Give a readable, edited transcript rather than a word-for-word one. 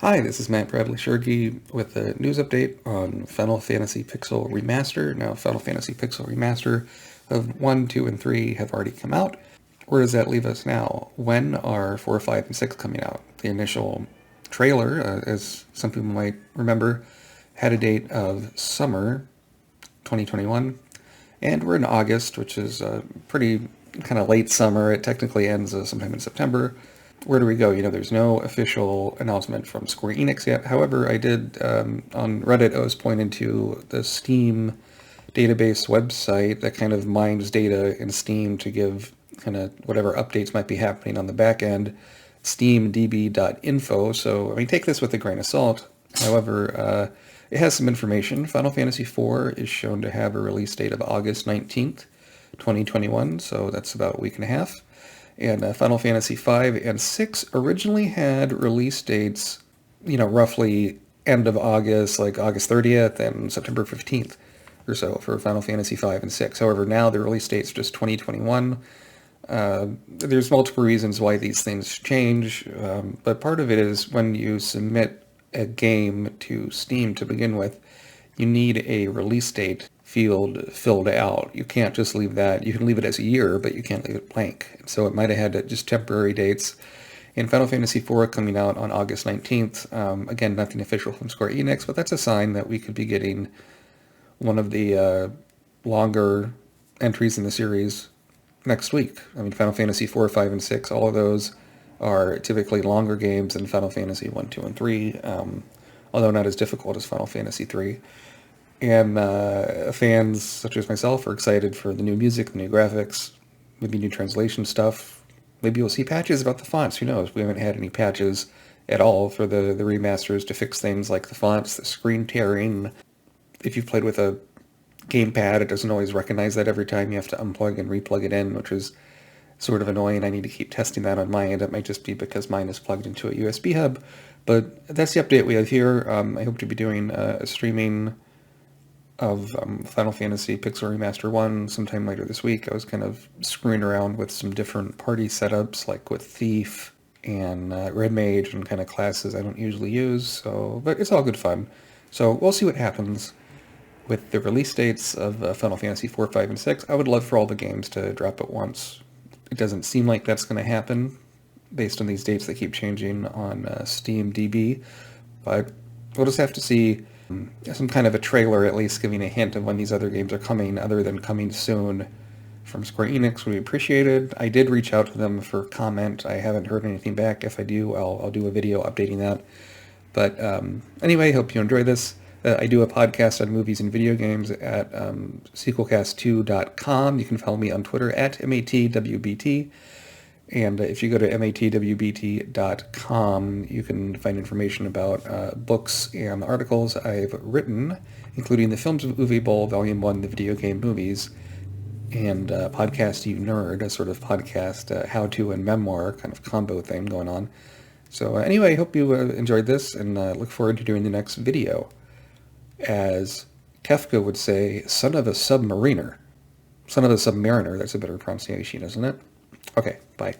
Hi, this is Matt Bradley-Tschirgi with a news update on Final Fantasy Pixel Remaster. Now, Final Fantasy Pixel Remaster of 1, 2, and 3 have already come out. Where does that leave us now? When are 4, 5, and 6 coming out? The initial trailer, as some people might remember, had a date of summer 2021. And we're in August, which is pretty kind of late summer. It technically ends sometime in September. Where do we go? There's no official announcement from Square Enix yet. However, I did, on Reddit, I was pointed to the Steam database website that kind of mines data in Steam to give kind of whatever updates might be happening on the back end, steamdb.info. So, take this with a grain of salt. However, it has some information. Final Fantasy IV is shown to have a release date of August 19th, 2021, so that's about a week and a half. And Final Fantasy V and VI originally had release dates, roughly end of August, like August 30th and September 15th or so for Final Fantasy V and VI. However, now the release date's just 2021. There's multiple reasons why these things change, but part of it is when you submit a game to Steam to begin with, you need a release date field filled out. You can't just leave that. You can leave it as a year, but you can't leave it blank. So it might have had just temporary dates. In Final Fantasy IV coming out on August 19th, again, nothing official from Square Enix, but that's a sign that we could be getting one of the longer entries in the series next week. Final Fantasy IV, 5, and 6, all of those are typically longer games than Final Fantasy 1, 2, and 3, although not as difficult as Final Fantasy 3. And fans such as myself are excited for the new music, the new graphics, maybe new translation stuff. Maybe we'll see patches about the fonts. Who knows? We haven't had any patches at all for the remasters to fix things like the fonts, the screen tearing. If you've played with a gamepad, it doesn't always recognize that every time. You have to unplug and replug it in, which is sort of annoying. I need to keep testing that on my end. It might just be because mine is plugged into a USB hub. But that's the update we have here. I hope to be doing a streaming of Final Fantasy Pixel Remaster 1 sometime later this week. I was kind of screwing around with some different party setups, like with Thief and Red Mage and kind of classes I don't usually use, but it's all good fun. So we'll see what happens with the release dates of Final Fantasy 4, 5, and 6. I would love for all the games to drop at once. It doesn't seem like that's going to happen based on these dates that keep changing on SteamDB, but we'll just have to see some kind of a trailer at least giving a hint of when these other games are coming, other than coming soon from Square Enix would be appreciated. I did reach out to them for comment. I haven't heard anything back. If I do, I'll do a video updating that. But anyway, hope you enjoy this. I do a podcast on movies and video games at sequelcast2.com. You can follow me on Twitter at MATWBT. And if you go to matwbt.com, you can find information about books and articles I've written, including the Films of Uwe Boll, Volume 1, the video game movies, and Podcast You Nerd, a sort of podcast how-to and memoir kind of combo thing going on. So anyway, I hope you enjoyed this, and look forward to doing the next video. As Kefka would say, son of a submariner. Son of a submariner, that's a better pronunciation, isn't it? Okay, bye.